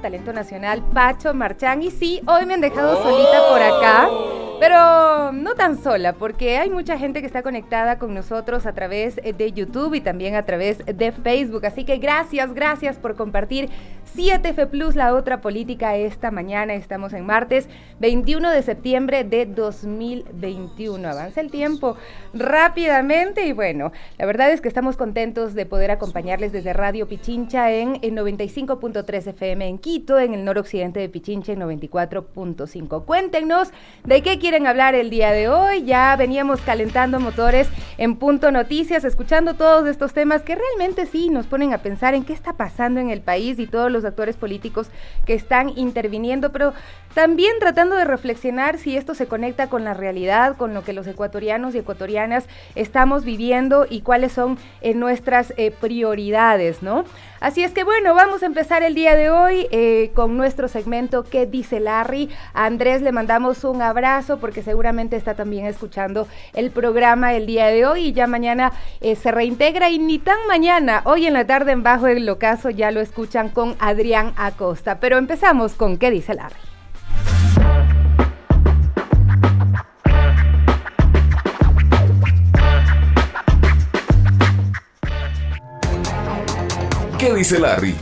talento nacional, Pacho Marchán. Y sí, hoy me han dejado solita por acá, pero no tan sola, porque hay mucha gente que está conectada con nosotros a través de YouTube y también a través de Facebook. Así que gracias por compartir 7F Plus, la otra política, esta mañana. Estamos en martes 21 de septiembre de 2021. Avanza el tiempo rápidamente y bueno, la verdad es que estamos contentos de poder acompañarles desde Radio Pichincha en 95.3 FM en Quito, en el noroccidente de Pichincha en 94.5. Cuéntenos de qué quieren hablar el día de hoy. Ya veníamos calentando motores en Punto Noticias, escuchando todos estos temas que realmente sí nos ponen a pensar en qué está pasando en el país y todos los actores políticos que están interviniendo, pero también tratando de reflexionar si esto se conecta con la realidad, con lo que los ecuatorianos y ecuatorianas estamos viviendo y cuáles son nuestras prioridades, ¿no? Así es que bueno, vamos a empezar el día de hoy con nuestro segmento ¿Qué dice Larry? A Andrés le mandamos un abrazo porque seguramente está también escuchando el programa el día de hoy y ya mañana se reintegra y ni tan mañana, hoy en la tarde en Bajo el Ocaso ya lo escuchan con Adrián Acosta. Pero empezamos con ¿Qué dice Larry? ¿Qué dice Larry?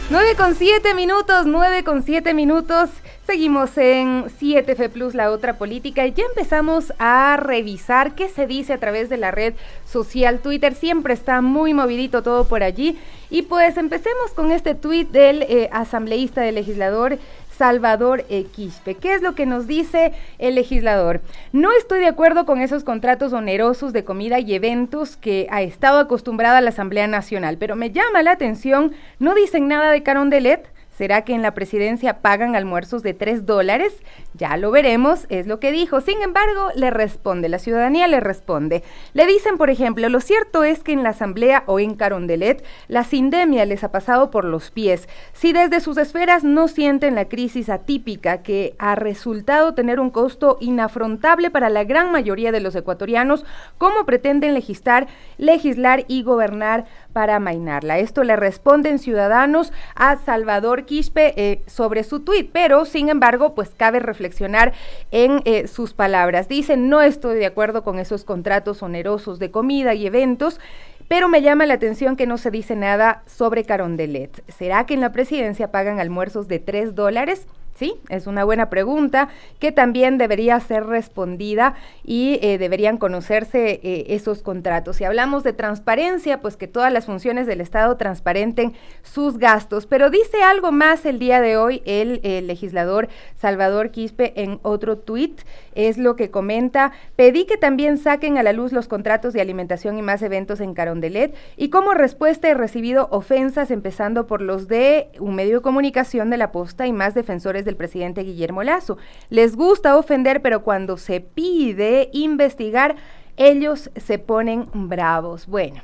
Nueve con siete minutos. Seguimos en 7F Plus, la otra política, y ya empezamos a revisar qué se dice a través de la red social Twitter. Siempre está muy movidito todo por allí. Y pues empecemos con este tuit del asambleísta, del legislador Salvador Quispe. ¿Qué es lo que nos dice el legislador? No estoy de acuerdo con esos contratos onerosos de comida y eventos que ha estado acostumbrada la Asamblea Nacional, pero me llama la atención, no dicen nada de Carondelet. ¿Será que en la presidencia pagan almuerzos de $3? Ya lo veremos, es lo que dijo. Sin embargo, la ciudadanía le responde. Le dicen, por ejemplo, lo cierto es que en la asamblea o en Carondelet, la sindemia les ha pasado por los pies. Si desde sus esferas no sienten la crisis atípica que ha resultado tener un costo inafrontable para la gran mayoría de los ecuatorianos, ¿cómo pretenden legislar y gobernar para amainarla? Esto le responden ciudadanos a Salvador Quispe sobre su tuit, pero sin embargo, pues cabe reflexionar en sus palabras. Dice, no estoy de acuerdo con esos contratos onerosos de comida y eventos, pero me llama la atención que no se dice nada sobre Carondelet. ¿Será que en la presidencia pagan almuerzos de $3? Sí, es una buena pregunta que también debería ser respondida y deberían conocerse esos contratos. Si hablamos de transparencia, pues que todas las funciones del Estado transparenten sus gastos. Pero dice algo más el día de hoy el legislador Salvador Quispe en otro tuit, es lo que comenta: pedí que también saquen a la luz los contratos de alimentación y más eventos en Carondelet y como respuesta he recibido ofensas empezando por los de un medio de comunicación de La Posta y más defensores del presidente Guillermo Lasso. Les gusta ofender, pero cuando se pide investigar, ellos se ponen bravos. Bueno,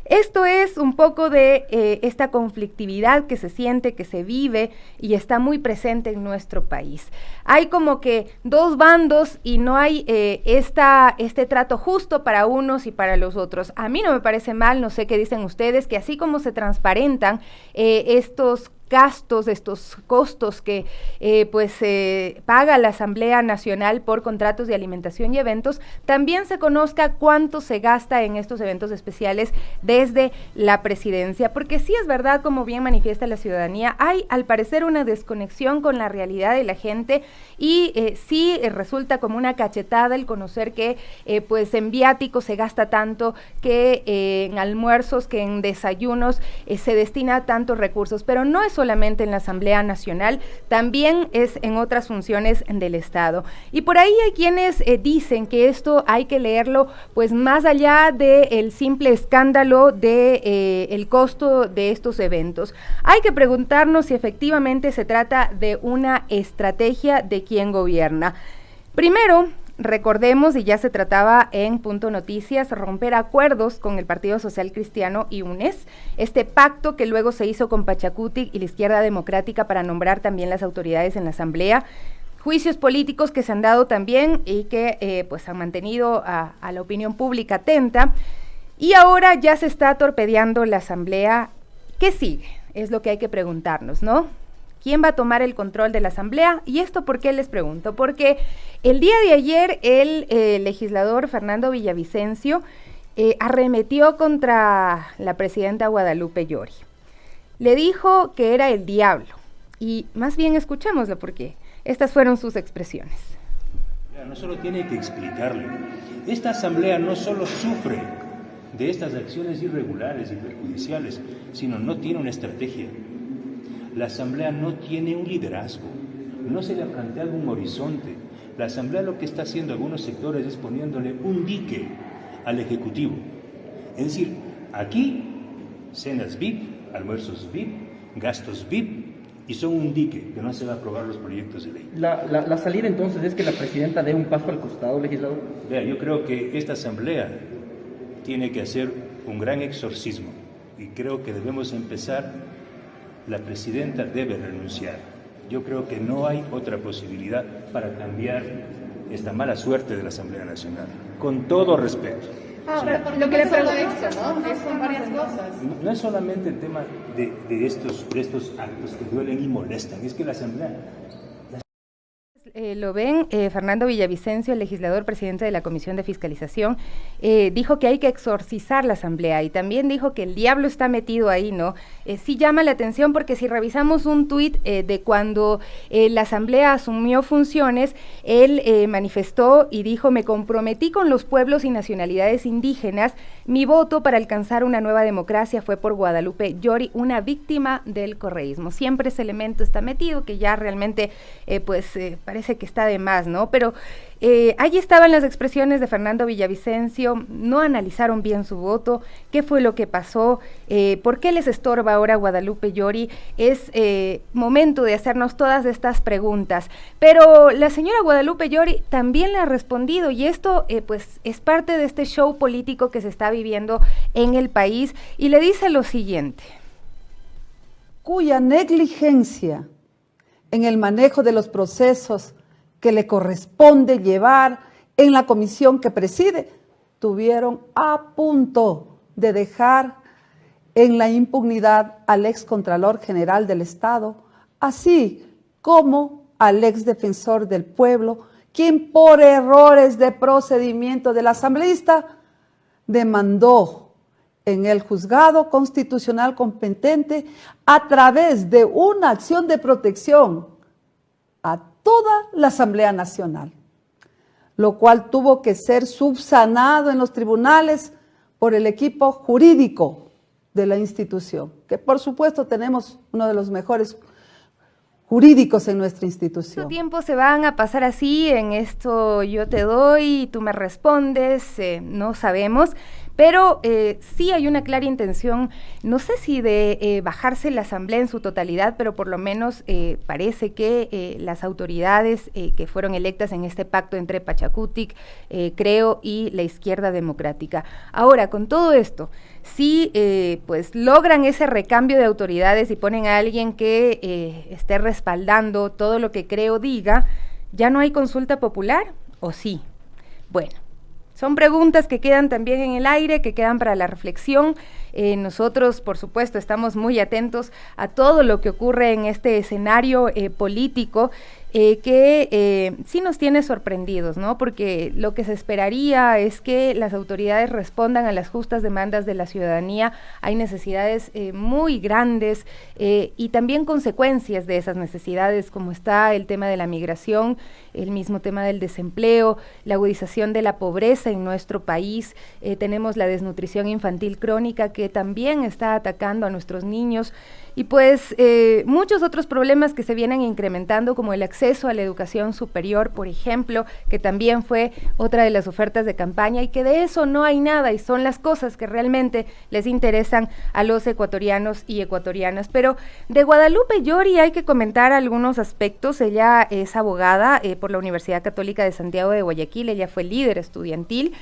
esto es un poco de esta conflictividad que se siente, que se vive y está muy presente en nuestro país. Hay como que dos bandos y no hay este trato justo para unos y para los otros. A mí no me parece mal, no sé qué dicen ustedes, que así como se transparentan estos gastos, estos costos que paga la Asamblea Nacional por contratos de alimentación y eventos, también se conozca cuánto se gasta en estos eventos especiales desde la presidencia, porque sí es verdad, como bien manifiesta la ciudadanía, hay al parecer una desconexión con la realidad de la gente y sí resulta como una cachetada el conocer que en viáticos se gasta tanto, que en almuerzos, que en desayunos se destina tantos recursos, pero no es solamente en la Asamblea Nacional, también es en otras funciones del Estado. Y por ahí hay quienes dicen que esto hay que leerlo pues más allá del simple escándalo de el costo de estos eventos. Hay que preguntarnos si efectivamente se trata de una estrategia de quien gobierna. Primero, recordemos, y ya se trataba en Punto Noticias, romper acuerdos con el Partido Social Cristiano y UNES, este pacto que luego se hizo con Pachacutic y la Izquierda Democrática para nombrar también las autoridades en la Asamblea. juicios políticos que se han dado también y que pues han mantenido a la opinión pública atenta. Y ahora ya se está torpedeando la asamblea. ¿Qué sigue? Es lo que hay que preguntarnos, ¿no? ¿Quién va a tomar el control de la asamblea? ¿Y esto por qué les pregunto? Porque el día de ayer el legislador Fernando Villavicencio arremetió contra la presidenta Guadalupe Llori. Le dijo que era el diablo. Y más bien escuchémoslo porque estas fueron sus expresiones. No solo tiene que explicarle. Esta asamblea no solo sufre de estas acciones irregulares y perjudiciales, sino no tiene una estrategia. La asamblea no tiene un liderazgo, no se le ha planteado un horizonte. La asamblea lo que está haciendo algunos sectores es poniéndole un dique al ejecutivo. Es decir, aquí cenas VIP, almuerzos VIP, gastos VIP, y son un dique que no se va a aprobar los proyectos de ley. La salida entonces es que la presidenta dé un paso al costado, legislador. Vea, yo creo que esta asamblea tiene que hacer un gran exorcismo y creo que debemos empezar. La presidenta debe renunciar. Yo creo que no hay otra posibilidad para cambiar esta mala suerte de la Asamblea Nacional, con todo respeto. Ahora, sí. Lo que le pregunto, ¿no? Son varias cosas. No es solamente el tema de estos actos que duelen y molestan, es que la Asamblea... Lo ven, Fernando Villavicencio, el legislador presidente de la Comisión de Fiscalización, dijo que hay que exorcizar la asamblea y también dijo que el diablo está metido ahí, ¿no? Sí llama la atención porque si revisamos un tuit de cuando la asamblea asumió funciones, él manifestó y dijo: me comprometí con los pueblos y nacionalidades indígenas, mi voto para alcanzar una nueva democracia fue por Guadalupe Llori, una víctima del correísmo. Siempre ese elemento está metido que ya realmente parece que está de más, ¿no? Pero allí estaban las expresiones de Fernando Villavicencio, no analizaron bien su voto, qué fue lo que pasó, por qué les estorba ahora Guadalupe Llori. Es momento de hacernos todas estas preguntas, pero la señora Guadalupe Llori también le ha respondido y esto es parte de este show político que se está viviendo en el país y le dice lo siguiente: cuya negligencia en el manejo de los procesos que le corresponde llevar en la comisión que preside, tuvieron a punto de dejar en la impunidad al excontralor general del Estado, así como al exdefensor del pueblo, quien por errores de procedimiento del asambleísta demandó en el juzgado constitucional competente a través de una acción de protección a toda la Asamblea Nacional, lo cual tuvo que ser subsanado en los tribunales por el equipo jurídico de la institución, que por supuesto tenemos uno de los mejores jurídicos en nuestra institución. ¿Cuánto tiempo se van a pasar así en esto? Yo te doy, tú me respondes, no sabemos. Pero sí hay una clara intención, no sé si de bajarse la asamblea en su totalidad, pero por lo menos parece que las autoridades que fueron electas en este pacto entre Pachacutic, Creo y la Izquierda Democrática. Ahora, con todo esto, si logran ese recambio de autoridades y ponen a alguien que esté respaldando todo lo que Creo diga, ¿ya no hay consulta popular o sí? Bueno. Son preguntas que quedan también en el aire, que quedan para la reflexión. Nosotros, por supuesto, estamos muy atentos a todo lo que ocurre en este escenario político que sí nos tiene sorprendidos, ¿no? Porque lo que se esperaría es que las autoridades respondan a las justas demandas de la ciudadanía. Hay necesidades muy grandes y también consecuencias de esas necesidades, como está el tema de la migración, el mismo tema del desempleo, la agudización de la pobreza en nuestro país. Tenemos la desnutrición infantil crónica que también está atacando a nuestros niños. Y muchos otros problemas que se vienen incrementando, como el acceso a la educación superior, por ejemplo, que también fue otra de las ofertas de campaña y que de eso no hay nada y son las cosas que realmente les interesan a los ecuatorianos y ecuatorianas. Pero de Guadalupe Llori hay que comentar algunos aspectos. Ella es abogada por la Universidad Católica de Santiago de Guayaquil, ella fue líder estudiantil,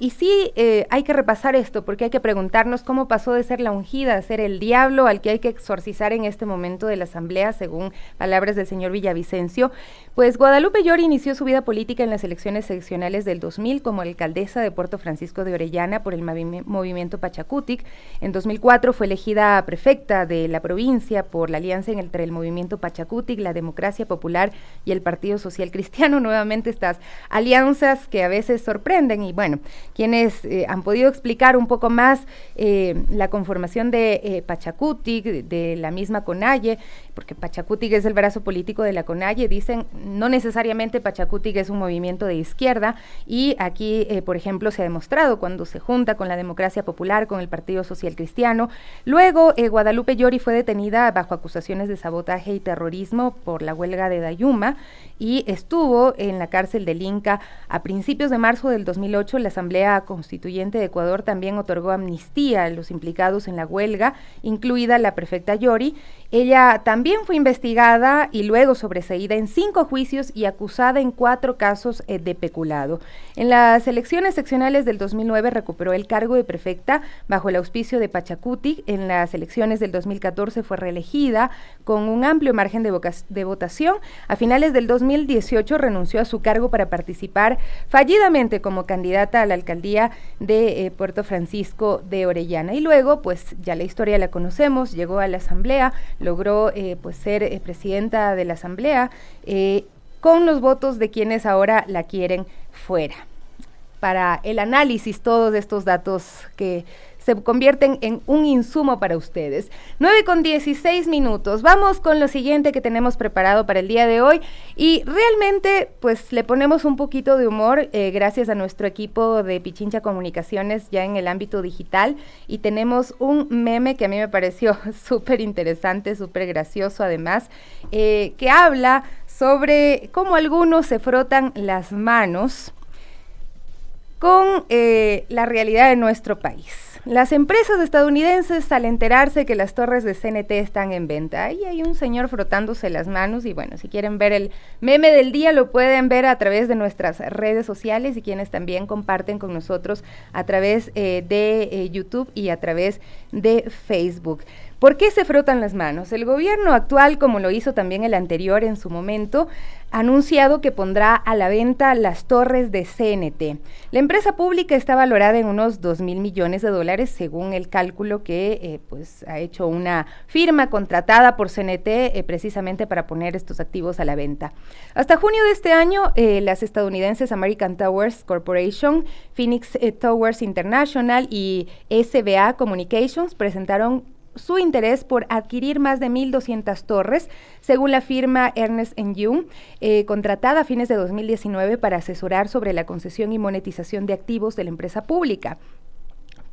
Y sí, hay que repasar esto, porque hay que preguntarnos cómo pasó de ser la ungida a ser el diablo al que hay que exorcizar en este momento de la Asamblea, según palabras del señor Villavicencio. Pues Guadalupe Llori inició su vida política en las elecciones seccionales del 2000 como alcaldesa de Puerto Francisco de Orellana por el movimiento Pachacutic. En 2004 fue elegida prefecta de la provincia por la alianza entre el movimiento Pachacutic, la Democracia Popular y el Partido Social Cristiano. Nuevamente estas alianzas que a veces sorprenden y bueno, quienes han podido explicar un poco más la conformación de Pachacutic, de la misma CONAIE, porque Pachacutic es el brazo político de la CONAIE, dicen no necesariamente Pachacutic es un movimiento de izquierda y aquí, por ejemplo, se ha demostrado cuando se junta con la Democracia Popular, con el Partido Social Cristiano. Luego, Guadalupe Llori fue detenida bajo acusaciones de sabotaje y terrorismo por la huelga de Dayuma y estuvo en la cárcel del Inca. A principios de marzo del 2008, la Asamblea Constituyente de Ecuador también otorgó amnistía a los implicados en la huelga, incluida la prefecta Llori. Ella también fue investigada y luego sobreseída en 5 juicios y acusada en 4 casos de peculado. En las elecciones seccionales del 2009 recuperó el cargo de prefecta bajo el auspicio de Pachacutic. En las elecciones del 2014 fue reelegida con un amplio margen de votación. A finales del 2018 renunció a su cargo para participar fallidamente como candidata a la alcaldía de Puerto Francisco de Orellana. Y luego, pues ya la historia la conocemos, llegó a la Asamblea, logró pues ser presidenta de la Asamblea con los votos de quienes ahora la quieren fuera. Para el análisis, todos estos datos que se convierten en un insumo para ustedes. 9:16. Vamos con lo siguiente que tenemos preparado para el día de hoy y realmente pues le ponemos un poquito de humor gracias a nuestro equipo de Pichincha Comunicaciones ya en el ámbito digital y tenemos un meme que a mí me pareció súper interesante, súper gracioso además, que habla sobre cómo algunos se frotan las manos con la realidad de nuestro país. Las empresas estadounidenses, al enterarse que las torres de CNT están en venta, ahí hay un señor frotándose las manos y bueno, si quieren ver el meme del día lo pueden ver a través de nuestras redes sociales y quienes también comparten con nosotros a través de YouTube y a través de Facebook. ¿Por qué se frotan las manos? El gobierno actual, como lo hizo también el anterior en su momento, ha anunciado que pondrá a la venta las torres de CNT. La empresa pública está valorada en unos 2,000 millones de dólares, según el cálculo que pues ha hecho una firma contratada por CNT precisamente para poner estos activos a la venta. Hasta junio de este año, las estadounidenses American Towers Corporation, Phoenix Towers International y SBA Communications presentaron su interés por adquirir más de 1,200 torres, según la firma Ernst & Young, contratada a fines de 2019 para asesorar sobre la concesión y monetización de activos de la empresa pública.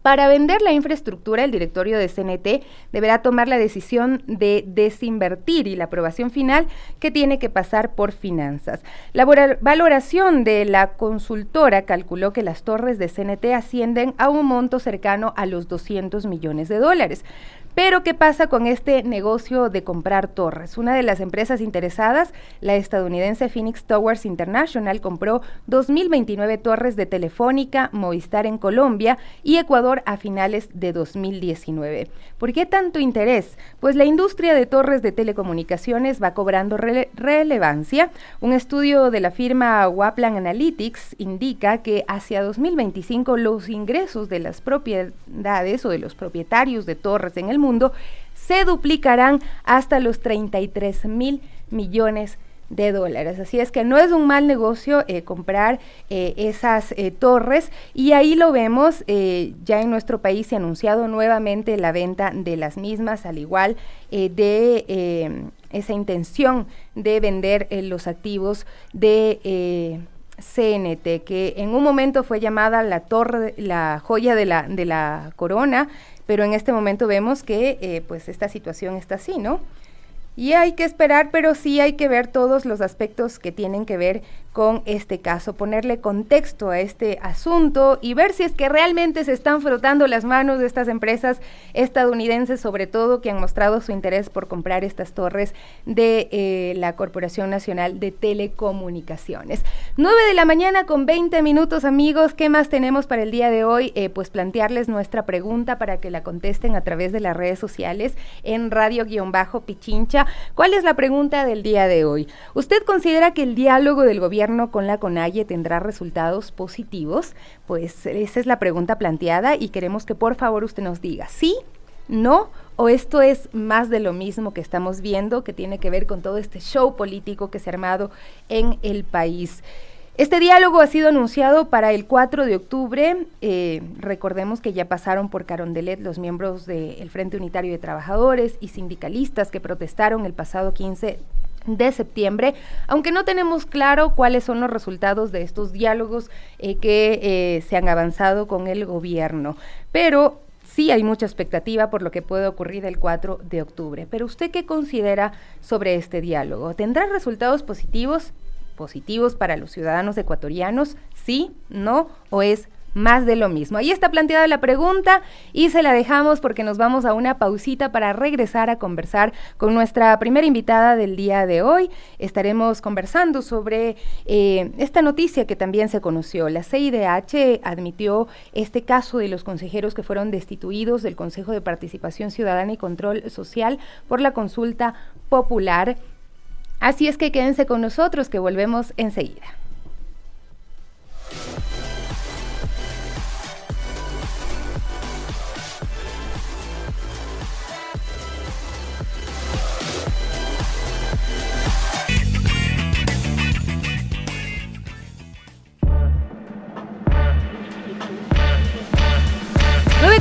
Para vender la infraestructura, el directorio de CNT deberá tomar la decisión de desinvertir y la aprobación final que tiene que pasar por finanzas. La valoración de la consultora calculó que las torres de CNT ascienden a un monto cercano a los 200 millones de dólares. Pero, ¿qué pasa con este negocio de comprar torres? Una de las empresas interesadas, la estadounidense Phoenix Towers International, compró 2,029 torres de Telefónica, Movistar en Colombia y Ecuador a finales de 2019. ¿Por qué tanto interés? Pues la industria de torres de telecomunicaciones va cobrando relevancia. Un estudio de la firma Waplan Analytics indica que hacia 2025 los ingresos de las propiedades o de los propietarios de torres en el mundo se duplicarán hasta los 33,000 millones de dólares. Así es que no es un mal negocio comprar esas torres y ahí lo vemos, ya en nuestro país se ha anunciado nuevamente la venta de las mismas, al igual de esa intención de vender los activos de CNT, que en un momento fue llamada la torre, la joya de la corona, pero en este momento vemos que pues esta situación está así, ¿no? Y hay que esperar, pero sí hay que ver todos los aspectos que tienen que ver con este caso, ponerle contexto a este asunto y ver si es que realmente se están frotando las manos de estas empresas estadounidenses, sobre todo que han mostrado su interés por comprar estas torres de la Corporación Nacional de Telecomunicaciones. 9 de la mañana con 20 minutos, amigos. ¿Qué más tenemos para el día de hoy? Pues plantearles nuestra pregunta para que la contesten a través de las redes sociales en Radio-Pichincha. ¿Cuál es la pregunta del día de hoy? ¿Usted considera que el diálogo del gobierno con la CONAIE tendrá resultados positivos? Pues esa es la pregunta planteada y queremos que por favor usted nos diga sí, no, o esto es más de lo mismo que estamos viendo, que tiene que ver con todo este show político que se ha armado en el país. Este diálogo ha sido anunciado para el 4 de octubre. Recordemos que ya pasaron por Carondelet los miembros del Frente Unitario de Trabajadores y sindicalistas que protestaron el pasado 15 de septiembre, aunque no tenemos claro cuáles son los resultados de estos diálogos que se han avanzado con el gobierno, pero sí hay mucha expectativa por lo que puede ocurrir el 4 de octubre. Pero ¿usted qué considera sobre este diálogo? ¿Tendrá resultados positivos para los ciudadanos ecuatorianos? ¿Sí? ¿No? ¿O es más de lo mismo? Ahí está planteada la pregunta y se la dejamos porque nos vamos a una pausita para regresar a conversar con nuestra primera invitada del día de hoy. Estaremos conversando sobre esta noticia que también se conoció. La CIDH admitió este caso de los consejeros que fueron destituidos del Consejo de Participación Ciudadana y Control Social por la consulta popular. Así es que quédense con nosotros que volvemos enseguida.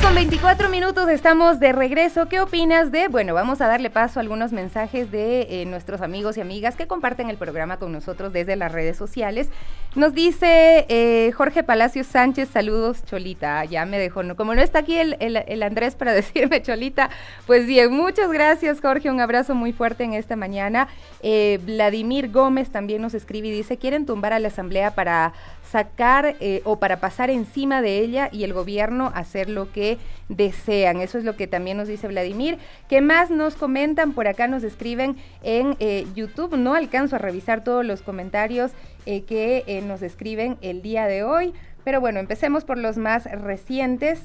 Con 24 minutos estamos de regreso. ¿Qué opinas de? Bueno, vamos a darle paso a algunos mensajes de nuestros amigos y amigas que comparten el programa con nosotros desde las redes sociales. Nos dice Jorge Palacios Sánchez, saludos Cholita. Ya me dejó, ¿no? Como no está aquí el Andrés para decirme Cholita, pues bien, muchas gracias Jorge, un abrazo muy fuerte en esta mañana. Vladimir Gómez también nos escribe y dice, quieren tumbar a la asamblea para sacar o para pasar encima de ella y el gobierno hacer lo que desean. Eso es lo que también nos dice Vladimir. ¿Qué más nos comentan? Por acá nos escriben en YouTube. No alcanzo a revisar todos los comentarios que nos escriben el día de hoy, pero bueno, empecemos por los más recientes.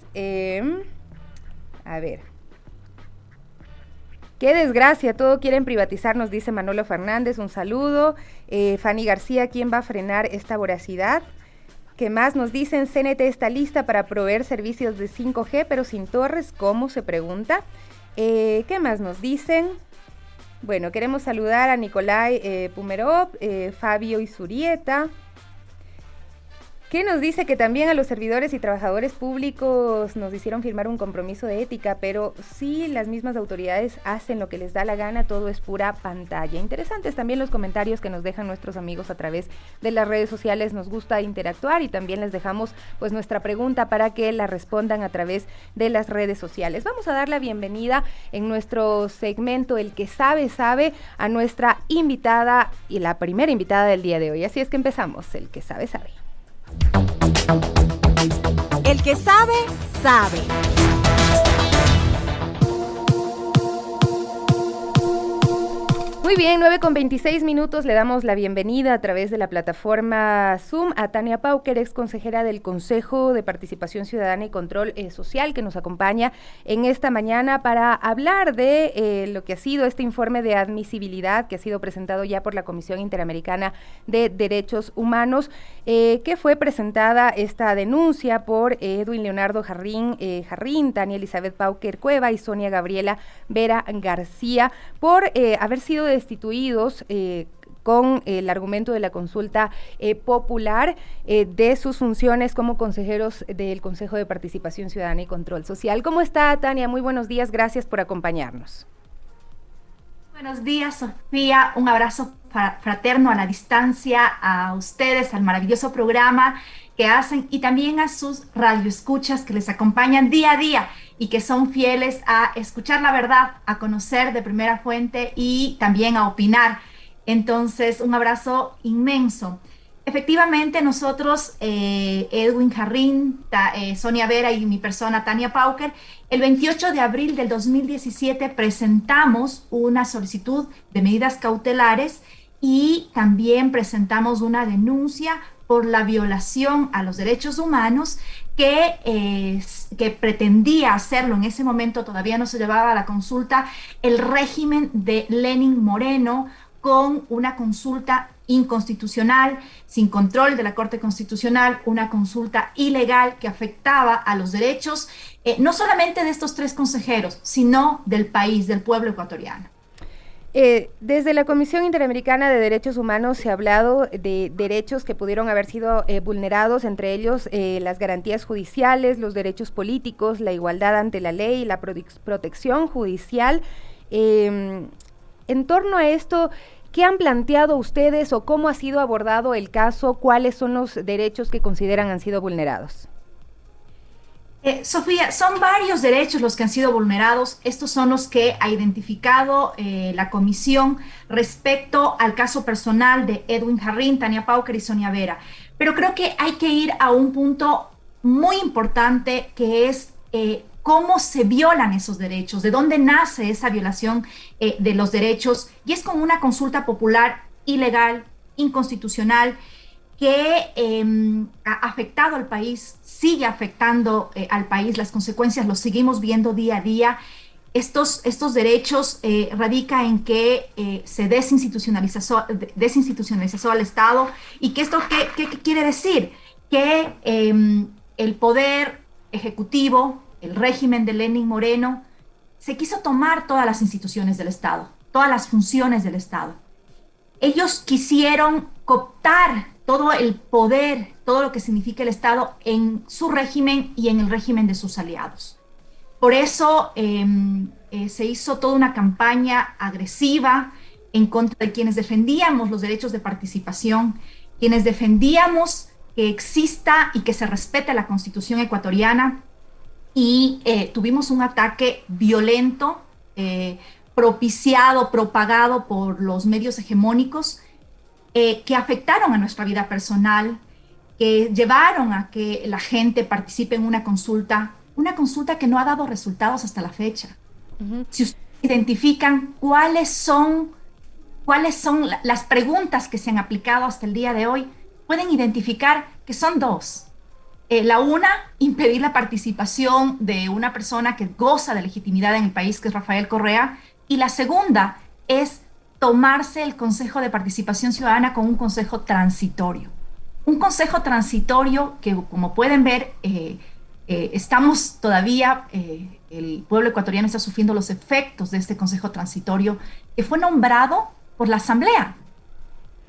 A ver. Qué desgracia, todo quieren privatizar, nos dice Manolo Fernández, un saludo. Fanny García, ¿quién va a frenar esta voracidad? ¿Qué más nos dicen? CNT está lista para proveer servicios de 5G, pero sin torres, ¿cómo? Se pregunta. ¿Qué más nos dicen? Bueno, queremos saludar a Nicolai Pumerov, Fabio Isurieta, que nos dice que también a los servidores y trabajadores públicos nos hicieron firmar un compromiso de ética, pero si las mismas autoridades hacen lo que les da la gana, todo es pura pantalla. Interesantes también los comentarios que nos dejan nuestros amigos a través de las redes sociales. Nos gusta interactuar y también les dejamos pues nuestra pregunta para que la respondan a través de las redes sociales. Vamos a dar la bienvenida en nuestro segmento El que sabe, sabe a nuestra invitada y la primera invitada del día de hoy. Así es que empezamos, El que sabe, sabe. El que sabe, sabe. Muy bien, 9:26 le damos la bienvenida a través de la plataforma Zoom a Tania Pauker, ex consejera del Consejo de Participación Ciudadana y Control Social, que nos acompaña en esta mañana para hablar de lo que ha sido este informe de admisibilidad que ha sido presentado ya por la Comisión Interamericana de Derechos Humanos, que fue presentada esta denuncia por Edwin Leonardo Jarrín, Tania Elizabeth Pauker Cueva y Sonia Gabriela Vera García por haber sido destituidos con el argumento de la consulta popular de sus funciones como consejeros del Consejo de Participación Ciudadana y Control Social. ¿Cómo está, Tania? Muy buenos días, gracias por acompañarnos. Buenos días, Sofía, un abrazo fraterno a la distancia, a ustedes, al maravilloso programa que hacen y también a sus radioescuchas que les acompañan día a día y que son fieles a escuchar la verdad, a conocer de primera fuente y también a opinar. Entonces, un abrazo inmenso. Efectivamente, nosotros, Edwin Jarrín, Sonia Vera y mi persona, Tania Pauker, el 28 de abril del 2017 presentamos una solicitud de medidas cautelares y también presentamos una denuncia por la violación a los derechos humanos que pretendía hacerlo. En ese momento todavía no se llevaba a la consulta el régimen de Lenín Moreno, con una consulta inconstitucional, sin control de la Corte Constitucional, una consulta ilegal que afectaba a los derechos, no solamente de estos 3 consejeros, sino del país, del pueblo ecuatoriano. Desde la Comisión Interamericana de Derechos Humanos se ha hablado de derechos que pudieron haber sido vulnerados, entre ellos las garantías judiciales, los derechos políticos, la igualdad ante la ley, la protección judicial. En torno a esto, ¿qué han planteado ustedes o cómo ha sido abordado el caso? ¿Cuáles son los derechos que consideran han sido vulnerados? Sofía, son varios derechos los que han sido vulnerados. Estos son los que ha identificado la comisión respecto al caso personal de Edwin Jarrín, Tania Pauker y Sonia Vera. Pero creo que hay que ir a un punto muy importante, que es cómo se violan esos derechos, de dónde nace esa violación de los derechos, y es con una consulta popular ilegal, inconstitucional, que ha afectado al país, sigue afectando al país. Las consecuencias los seguimos viendo día a día. Estos derechos radica en que se desinstitucionalizó al Estado. ¿Y que esto qué quiere decir? Que el poder ejecutivo, el régimen de Lenín Moreno, se quiso tomar todas las instituciones del Estado, todas las funciones del Estado. Ellos quisieron cooptar todo el poder, todo lo que significa el Estado en su régimen y en el régimen de sus aliados. Por eso se hizo toda una campaña agresiva en contra de quienes defendíamos los derechos de participación, quienes defendíamos que exista y que se respete la Constitución ecuatoriana, y tuvimos un ataque violento, propiciado, propagado por los medios hegemónicos, que afectaron a nuestra vida personal, que llevaron a que la gente participe en una consulta que no ha dado resultados hasta la fecha. Uh-huh. Si ustedes identifican cuáles son las preguntas que se han aplicado hasta el día de hoy, pueden identificar que son 2. La una, impedir la participación de una persona que goza de legitimidad en el país, que es Rafael Correa, y la segunda es tomarse el Consejo de Participación Ciudadana como un consejo transitorio. Un consejo transitorio que, como pueden ver, estamos todavía, el pueblo ecuatoriano está sufriendo los efectos de este consejo transitorio, que fue nombrado por la Asamblea,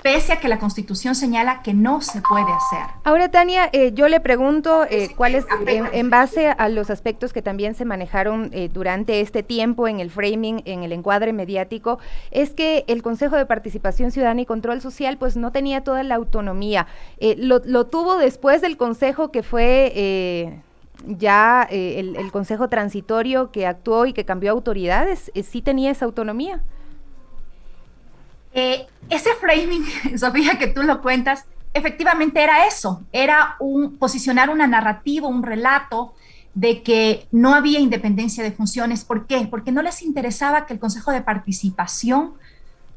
pese a que la Constitución señala que no se puede hacer. Ahora, Tania, yo le pregunto cuáles, en base a los aspectos que también se manejaron durante este tiempo en el framing, en el encuadre mediático, es que el Consejo de Participación Ciudadana y Control Social pues no tenía toda la autonomía. Lo tuvo después del Consejo que fue el Consejo Transitorio que actuó y que cambió autoridades. ¿Sí tenía esa autonomía? Ese framing, Sofía, que tú lo cuentas, efectivamente era eso, era posicionar una narrativa, un relato de que no había independencia de funciones. ¿Por qué? Porque no les interesaba que el Consejo de Participación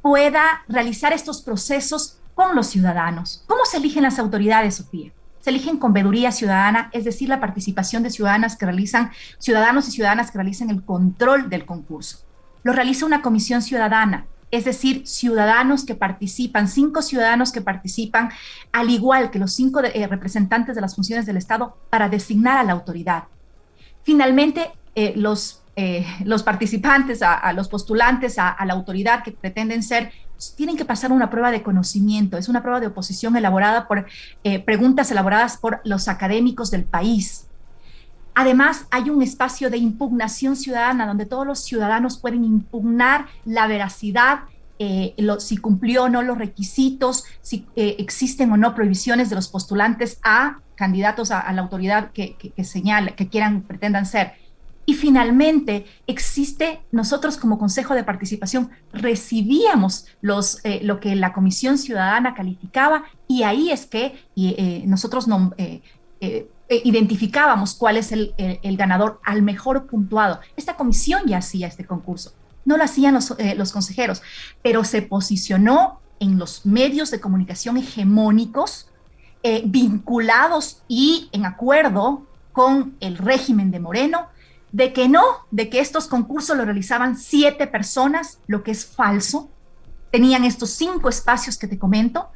pueda realizar estos procesos con los ciudadanos. ¿Cómo se eligen las autoridades, Sofía? Se eligen con veeduría ciudadana, es decir, la participación de ciudadanos y ciudadanas que realizan el control del concurso. Lo realiza una comisión ciudadana, es decir, ciudadanos que participan, 5 ciudadanos que participan, al igual que los 5 representantes de las funciones del Estado, para designar a la autoridad. Finalmente, los participantes, a los postulantes a la autoridad que pretenden ser, tienen que pasar una prueba de conocimiento. Es una prueba de oposición elaborada por preguntas elaboradas por los académicos del país. Además, hay un espacio de impugnación ciudadana donde todos los ciudadanos pueden impugnar la veracidad, si cumplió o no los requisitos, si existen o no prohibiciones de los postulantes a candidatos a la autoridad que pretendan ser. Y finalmente, nosotros como Consejo de Participación recibíamos lo que la Comisión Ciudadana calificaba, y ahí es que nosotros identificábamos cuál es el ganador al mejor puntuado. Esta comisión ya hacía este concurso, no lo hacían los consejeros, pero se posicionó en los medios de comunicación hegemónicos, vinculados y en acuerdo con el régimen de Moreno, de que estos concursos lo realizaban 7 personas, lo que es falso. Tenían estos 5 espacios que te comento,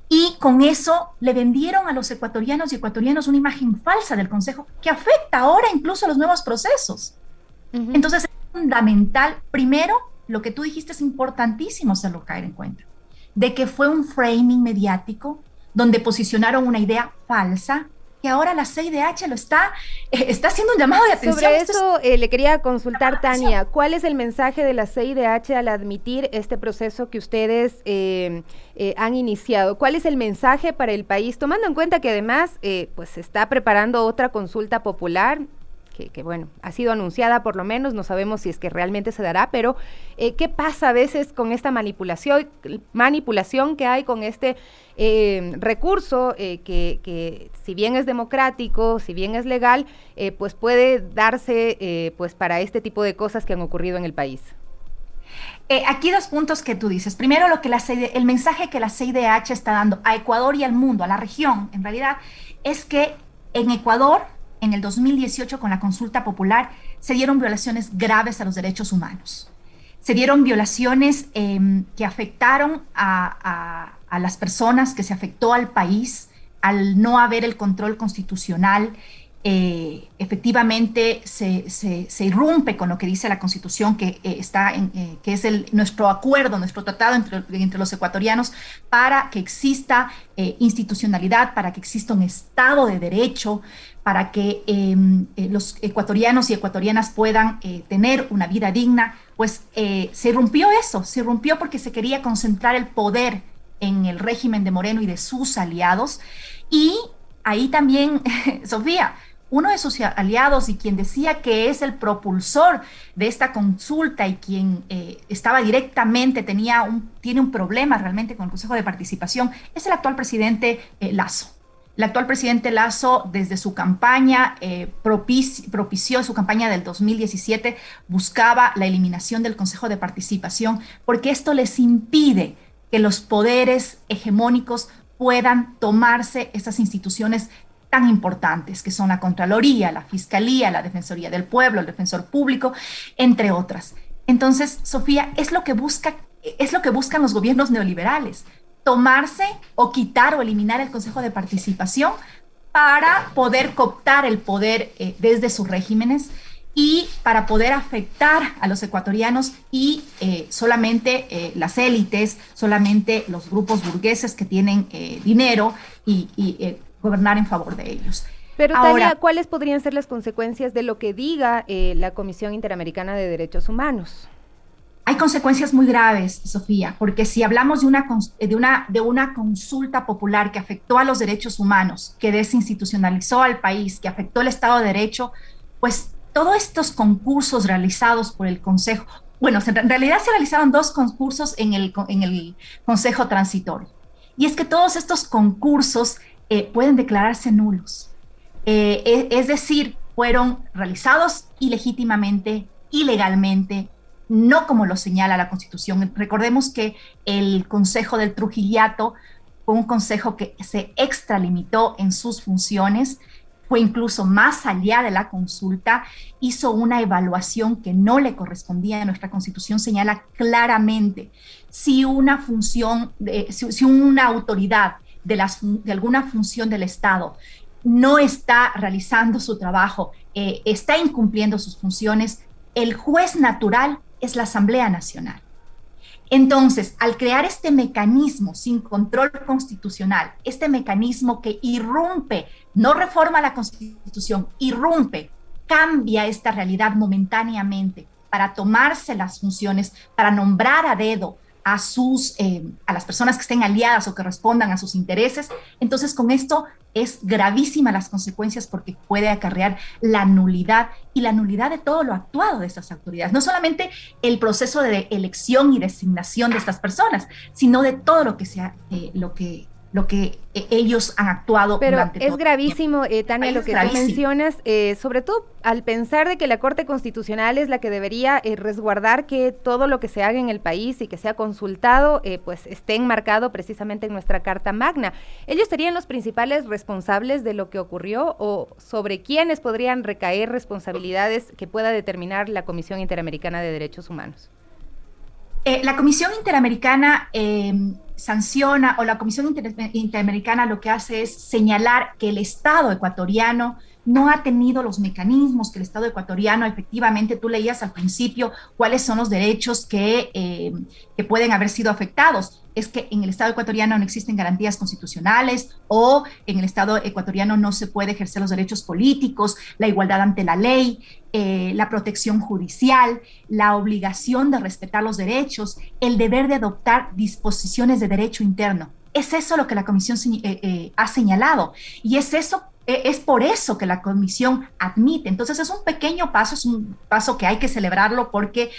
y con eso le vendieron a los ecuatorianos y ecuatorianas una imagen falsa del Consejo que afecta ahora incluso a los nuevos procesos. Uh-huh. Entonces es fundamental, primero, lo que tú dijiste es importantísimo hacerlo caer en cuenta, de que fue un framing mediático donde posicionaron una idea falsa, que ahora la CIDH lo está haciendo un llamado de atención. Sobre eso le quería consultar, Tania, ¿cuál es el mensaje de la CIDH al admitir este proceso que ustedes han iniciado? ¿Cuál es el mensaje para el país, tomando en cuenta que además pues se está preparando otra consulta popular? Que bueno, ha sido anunciada por lo menos, no sabemos si es que realmente se dará, pero ¿qué pasa a veces con esta manipulación que hay con este recurso que si bien es democrático, si bien es legal, pues puede darse pues para este tipo de cosas que han ocurrido en el país? Aquí 2 puntos que tú dices. Primero, el mensaje que la CIDH está dando a Ecuador y al mundo, a la región, en realidad, es que en Ecuador, en el 2018, con la consulta popular, se dieron violaciones graves a los derechos humanos. Se dieron violaciones que afectaron a las personas, que se afectó al país, al no haber el control constitucional. Efectivamente se irrumpe con lo que dice la Constitución, que es nuestro acuerdo, nuestro tratado entre los ecuatorianos, para que exista institucionalidad, para que exista un Estado de Derecho, para que los ecuatorianos y ecuatorianas puedan tener una vida digna. Pues se irrumpió porque se quería concentrar el poder en el régimen de Moreno y de sus aliados. Y ahí también, Sofía, uno de sus aliados y quien decía que es el propulsor de esta consulta y quien estaba directamente, tiene un problema realmente con el Consejo de Participación, es el actual presidente Lasso. El actual presidente Lasso, desde su campaña, propició su campaña del 2017, buscaba la eliminación del Consejo de Participación, porque esto les impide que los poderes hegemónicos puedan tomarse estas instituciones tan importantes, que son la Contraloría, la Fiscalía, la Defensoría del Pueblo, el Defensor Público, entre otras. Entonces, Sofía, es lo que buscan los gobiernos neoliberales, tomarse o quitar o eliminar el Consejo de Participación para poder cooptar el poder desde sus regímenes y para poder afectar a los ecuatorianos y solamente las élites, solamente los grupos burgueses que tienen dinero y gobernar en favor de ellos. Pero Tania, ¿cuáles podrían ser las consecuencias de lo que diga la Comisión Interamericana de Derechos Humanos? Hay consecuencias muy graves, Sofía, porque si hablamos de una consulta popular que afectó a los derechos humanos, que desinstitucionalizó al país, que afectó el Estado de Derecho, pues todos estos concursos realizados por el Consejo, bueno, en realidad se realizaron 2 concursos en el Consejo Transitorio, y es que todos estos concursos pueden declararse nulos, es decir, fueron realizados ilegítimamente, ilegalmente, no como lo señala la Constitución. Recordemos que el Consejo del Trujillato fue un consejo que se extralimitó en sus funciones, fue incluso más allá de la consulta, hizo una evaluación que no le correspondía. Nuestra Constitución señala claramente si una función, si una autoridad de alguna función del Estado no está realizando su trabajo, está incumpliendo sus funciones, el juez natural es la Asamblea Nacional. Entonces, al crear este mecanismo sin control constitucional, este mecanismo que irrumpe, no reforma la Constitución, irrumpe, cambia esta realidad momentáneamente para tomarse las funciones, para nombrar a dedo a las personas que estén aliadas o que respondan a sus intereses. Entonces, con esto es gravísima las consecuencias porque puede acarrear la nulidad y la nulidad de todo lo actuado de estas autoridades. No solamente el proceso de elección y designación de estas personas, sino de todo lo que sea, lo que ellos han actuado. Pero durante es todo gravísimo, Tania, Ay, lo es que gravísimo. tú mencionas, sobre todo al pensar de que la Corte Constitucional es la que debería resguardar que todo lo que se haga en el país y que sea consultado, pues esté enmarcado precisamente en nuestra Carta Magna. ¿Ellos serían los principales responsables de lo que ocurrió o sobre quiénes podrían recaer responsabilidades que pueda determinar la Comisión Interamericana de Derechos Humanos? La Comisión Interamericana sanciona, o la Comisión Interamericana lo que hace es señalar que el Estado ecuatoriano no ha tenido los mecanismos, que el Estado ecuatoriano efectivamente, tú leías al principio cuáles son los derechos que pueden haber sido afectados. Es que en el Estado ecuatoriano no existen garantías constitucionales, o en el Estado ecuatoriano no se puede ejercer los derechos políticos, la igualdad ante la ley, la protección judicial, la obligación de respetar los derechos, el deber de adoptar disposiciones de derecho interno. Es eso lo que la Comisión ha señalado, y es por eso que la Comisión admite. Entonces es un pequeño paso, es un paso que hay que celebrarlo porque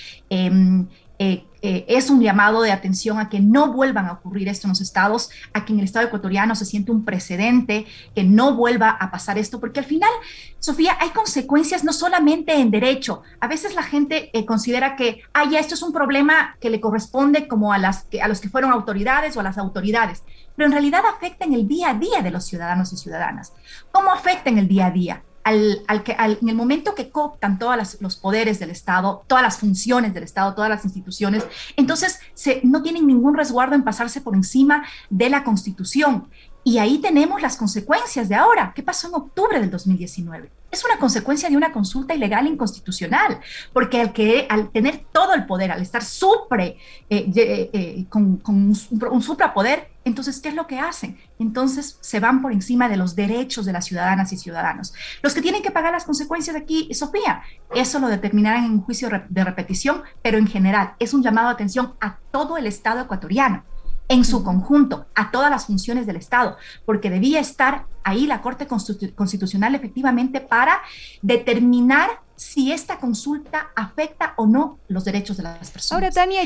es un llamado de atención a que no vuelvan a ocurrir esto en los estados, a que en el Estado ecuatoriano se siente un precedente, que no vuelva a pasar esto, porque al final, Sofía, hay consecuencias no solamente en derecho. A veces la gente considera que, ya esto es un problema que le corresponde como a los que fueron autoridades o a las autoridades, pero en realidad afecta en el día a día de los ciudadanos y ciudadanas. ¿Cómo afecta en el día a día? En el momento que cooptan todos los poderes del Estado, todas las funciones del Estado, todas las instituciones, entonces no tienen ningún resguardo en pasarse por encima de la Constitución. Y ahí tenemos las consecuencias de ahora. ¿Qué pasó en octubre del 2019? Es una consecuencia de una consulta ilegal e inconstitucional, porque al tener todo el poder, al estar con un suprapoder, entonces, ¿qué es lo que hacen? Entonces, se van por encima de los derechos de las ciudadanas y ciudadanos. Los que tienen que pagar las consecuencias aquí, Sofía, eso lo determinarán en un juicio de repetición, pero en general es un llamado de atención a todo el Estado ecuatoriano, en su conjunto, a todas las funciones del Estado, porque debía estar ahí la Corte Constitucional efectivamente para determinar si esta consulta afecta o no los derechos de las personas. Ahora, Tania,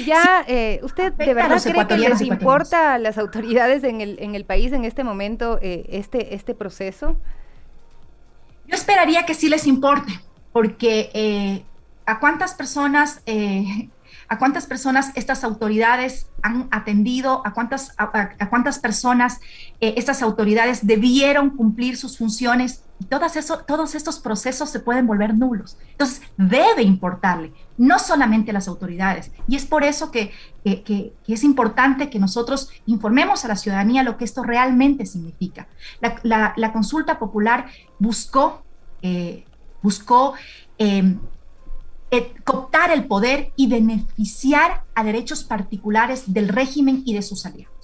¿usted de verdad cree que les importa a las autoridades en el país en este momento este proceso? Yo esperaría que sí les importe, porque ¿a cuántas personas estas autoridades han atendido? ¿A cuántas personas estas autoridades debieron cumplir sus funciones? Y todos estos procesos se pueden volver nulos. Entonces, debe importarle, no solamente a las autoridades. Y es por eso que es importante que nosotros informemos a la ciudadanía lo que esto realmente significa. La consulta popular buscó cooptar el poder y beneficiar a derechos particulares del régimen y de sus aliados.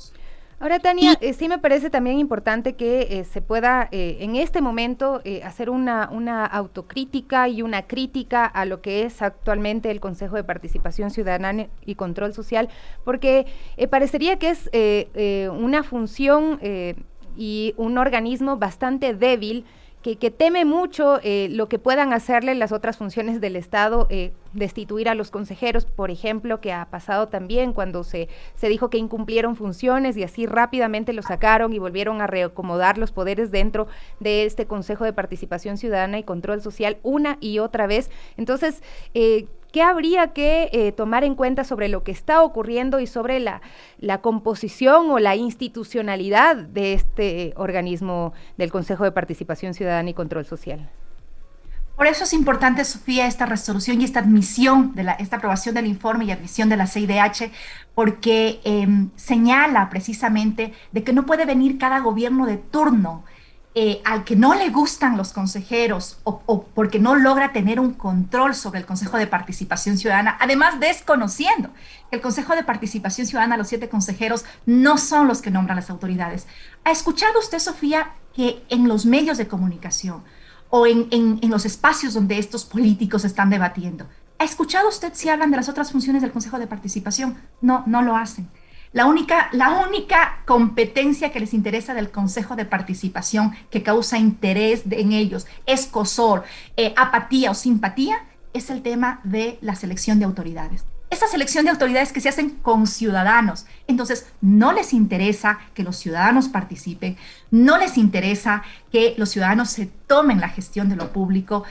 Ahora, Tania, sí me parece también importante que se pueda en este momento hacer una autocrítica y una crítica a lo que es actualmente el Consejo de Participación Ciudadana y Control Social, porque parecería que es una función y un organismo bastante débil, que teme mucho lo que puedan hacerle las otras funciones del Estado, destituir a los consejeros, por ejemplo, que ha pasado también cuando se dijo que incumplieron funciones y así rápidamente lo sacaron y volvieron a reacomodar los poderes dentro de este Consejo de Participación Ciudadana y Control Social una y otra vez. Entonces, ¿qué habría que tomar en cuenta sobre lo que está ocurriendo y sobre la composición o la institucionalidad de este organismo del Consejo de Participación Ciudadana y Control Social? Por eso es importante, Sofía, esta resolución y esta admisión, esta aprobación del informe y admisión de la CIDH, porque señala precisamente de que no puede venir cada gobierno de turno al que no le gustan los consejeros o porque no logra tener un control sobre el Consejo de Participación Ciudadana, además desconociendo que el Consejo de Participación Ciudadana, los 7 consejeros, no son los que nombran las autoridades. ¿Ha escuchado usted, Sofía, que en los medios de comunicación o en los espacios donde estos políticos están debatiendo, ¿Ha escuchado usted si hablan de las otras funciones del Consejo de Participación? No, no lo hacen. La única competencia que les interesa del Consejo de Participación, que causa interés en ellos, escozor, apatía o simpatía, es el tema de la selección de autoridades. Esa selección de autoridades que se hacen con ciudadanos. Entonces, no les interesa que los ciudadanos participen, no les interesa que los ciudadanos se tomen la gestión de lo público.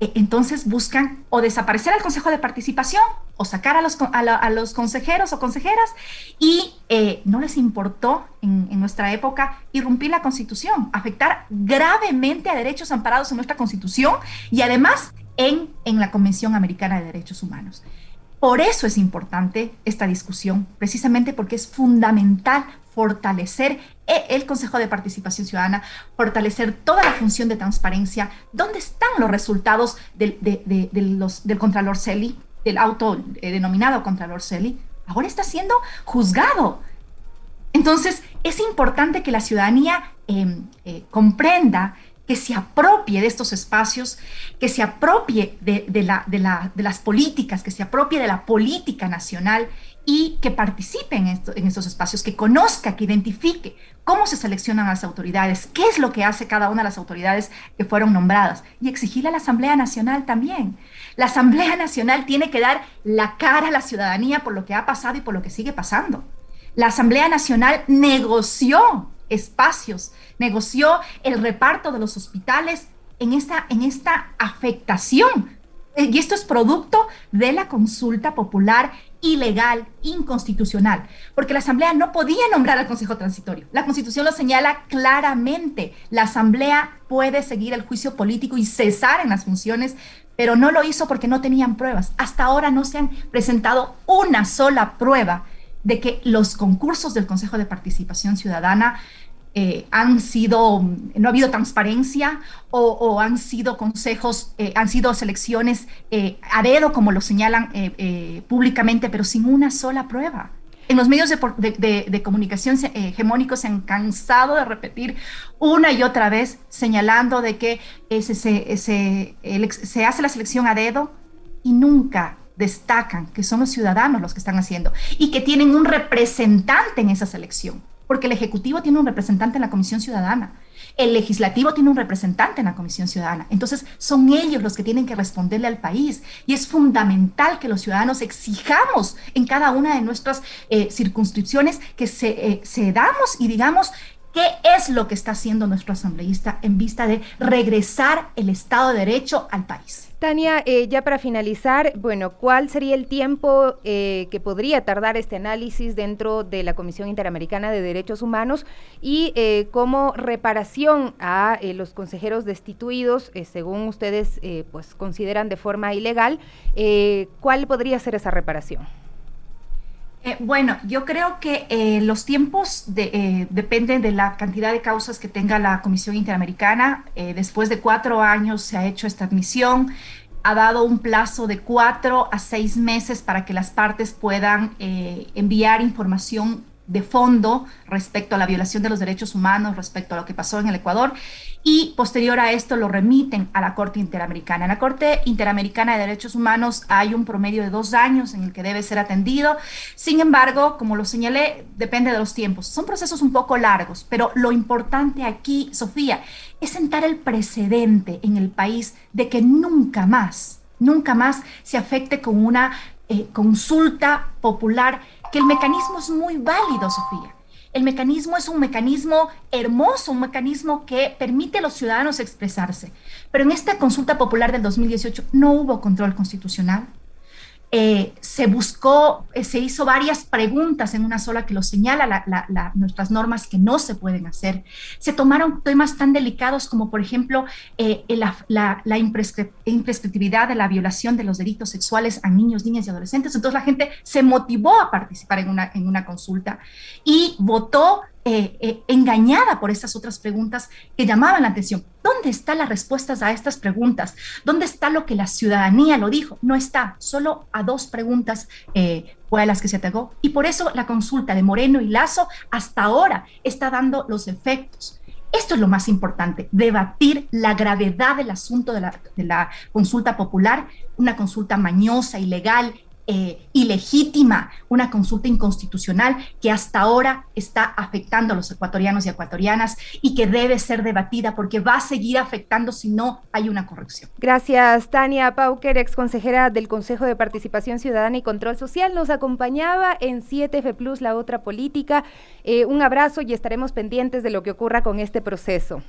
Entonces buscan o desaparecer al Consejo de Participación o sacar a los consejeros o consejeras, y no les importó en nuestra época irrumpir la Constitución, afectar gravemente a derechos amparados en nuestra Constitución y además en la Convención Americana de Derechos Humanos. Por eso es importante esta discusión, precisamente porque es fundamental fortalecer el Consejo de Participación Ciudadana, fortalecer toda la función de transparencia. ¿Dónde están los resultados del Contralor Celi, del autodenominado Contralor Celi? Ahora está siendo juzgado. Entonces, es importante que la ciudadanía comprenda, que se apropie de estos espacios, que se apropie de las políticas, que se apropie de la política nacional y que participe en estos espacios, que conozca, que identifique cómo se seleccionan las autoridades, qué es lo que hace cada una de las autoridades que fueron nombradas, y exigirle a la Asamblea Nacional también. La Asamblea Nacional tiene que dar la cara a la ciudadanía por lo que ha pasado y por lo que sigue pasando. La Asamblea Nacional negoció espacios, negoció el reparto de los hospitales en esta afectación. Y esto es producto de la consulta popular ilegal, inconstitucional, porque la Asamblea no podía nombrar al Consejo Transitorio. La Constitución lo señala claramente. La Asamblea puede seguir el juicio político y cesar en las funciones, pero no lo hizo porque no tenían pruebas. Hasta ahora no se han presentado una sola prueba de que los concursos del Consejo de Participación Ciudadana no ha habido transparencia o han sido consejos, han sido selecciones a dedo, como lo señalan públicamente, pero sin una sola prueba. En los medios de comunicación hegemónicos se han cansado de repetir una y otra vez, señalando de que se hace la selección a dedo y nunca destacan que son los ciudadanos los que están haciendo y que tienen un representante en esa selección, porque el Ejecutivo tiene un representante en la Comisión Ciudadana, el Legislativo tiene un representante en la Comisión Ciudadana. Entonces son ellos los que tienen que responderle al país, y es fundamental que los ciudadanos exijamos en cada una de nuestras circunscripciones que cedamos y digamos qué es lo que está haciendo nuestro asambleísta en vista de regresar el Estado de Derecho al país. Tania, ya para finalizar, bueno, ¿cuál sería el tiempo que podría tardar este análisis dentro de la Comisión Interamericana de Derechos Humanos y como reparación a los consejeros destituidos, según ustedes pues consideran de forma ilegal, cuál podría ser esa reparación? Bueno, yo creo que los tiempos dependen de la cantidad de causas que tenga la Comisión Interamericana. Después de 4 años se ha hecho esta admisión, ha dado un plazo de 4 a 6 meses para que las partes puedan enviar información de fondo respecto a la violación de los derechos humanos, respecto a lo que pasó en el Ecuador, y posterior a esto lo remiten a la Corte Interamericana. En la Corte Interamericana de Derechos Humanos hay un promedio de 2 años en el que debe ser atendido. Sin embargo, como lo señalé, depende de los tiempos. Son procesos un poco largos, pero lo importante aquí, Sofía, es sentar el precedente en el país de que nunca más se afecte con una consulta popular, que el mecanismo es muy válido, Sofía. El mecanismo es un mecanismo hermoso, un mecanismo que permite a los ciudadanos expresarse. Pero en esta consulta popular del 2018 no hubo control constitucional. Se hizo varias preguntas en una sola que lo señala nuestras normas que no se pueden hacer. Se tomaron temas tan delicados como, por ejemplo, la imprescriptibilidad de la violación de los delitos sexuales a niños, niñas y adolescentes. Entonces la gente se motivó a participar en una consulta y votó engañada por estas otras preguntas que llamaban la atención. ¿Dónde están las respuestas a estas preguntas? ¿Dónde está lo que la ciudadanía lo dijo? No está, solo a 2 preguntas fue a las que se atacó, y por eso la consulta de Moreno y Lasso hasta ahora está dando los efectos. Esto es lo más importante, debatir la gravedad del asunto de la consulta popular, una consulta mañosa, ilegal, ilegítima, una consulta inconstitucional que hasta ahora está afectando a los ecuatorianos y ecuatorianas y que debe ser debatida porque va a seguir afectando si no hay una corrección. Gracias, Tania Pauker, exconsejera del Consejo de Participación Ciudadana y Control Social, nos acompañaba en 7F Plus, La Otra Política. Un abrazo y estaremos pendientes de lo que ocurra con este proceso.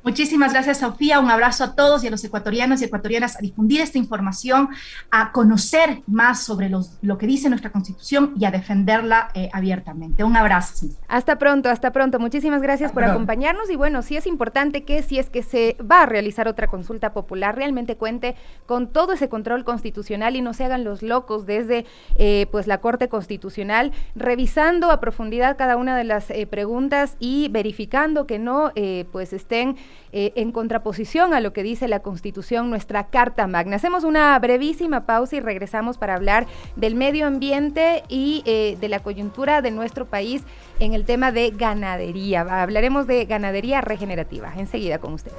Muchísimas gracias, Sofía. Un abrazo a todos y a los ecuatorianos y ecuatorianas a difundir esta información, a conocer más sobre lo que dice nuestra Constitución y a defenderla abiertamente. Un abrazo. Hasta pronto, hasta pronto. Muchísimas gracias por acompañarnos y bueno, sí es importante que si es que se va a realizar otra consulta popular, realmente cuente con todo ese control constitucional y no se hagan los locos desde pues la Corte Constitucional, revisando a profundidad cada una de las preguntas y verificando que no pues estén en contraposición a lo que dice la Constitución, nuestra Carta Magna. Hacemos una brevísima pausa y regresamos para hablar del medio ambiente y de la coyuntura de nuestro país en el tema de ganadería. Hablaremos de ganadería regenerativa. Enseguida con ustedes.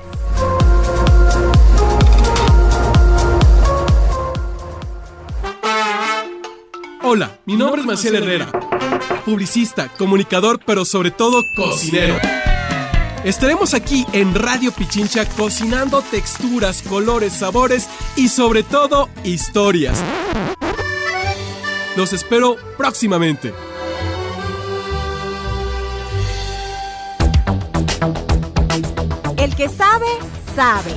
Hola, mi nombre es Maciel Herrera, publicista, comunicador, pero sobre todo cocinero. Estaremos aquí en Radio Pichincha cocinando texturas, colores, sabores y sobre todo historias. Los espero próximamente. El que sabe, sabe.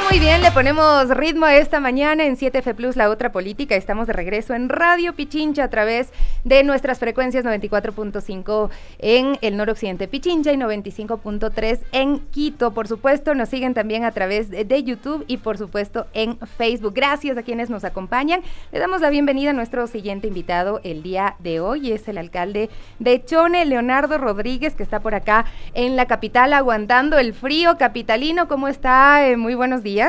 Muy bien, le ponemos ritmo a esta mañana en 7F Plus, La Otra Política. Estamos de regreso en Radio Pichincha a través de nuestras frecuencias 94.5 en el noroccidente Pichincha y 95.3 en Quito. Por supuesto, nos siguen también a través de YouTube y por supuesto en Facebook. Gracias a quienes nos acompañan. Le damos la bienvenida a nuestro siguiente invitado el día de hoy. Es el alcalde de Chone, Leonardo Rodríguez, que está por acá en la capital aguantando el frío capitalino. ¿Cómo está? Muy buenos días.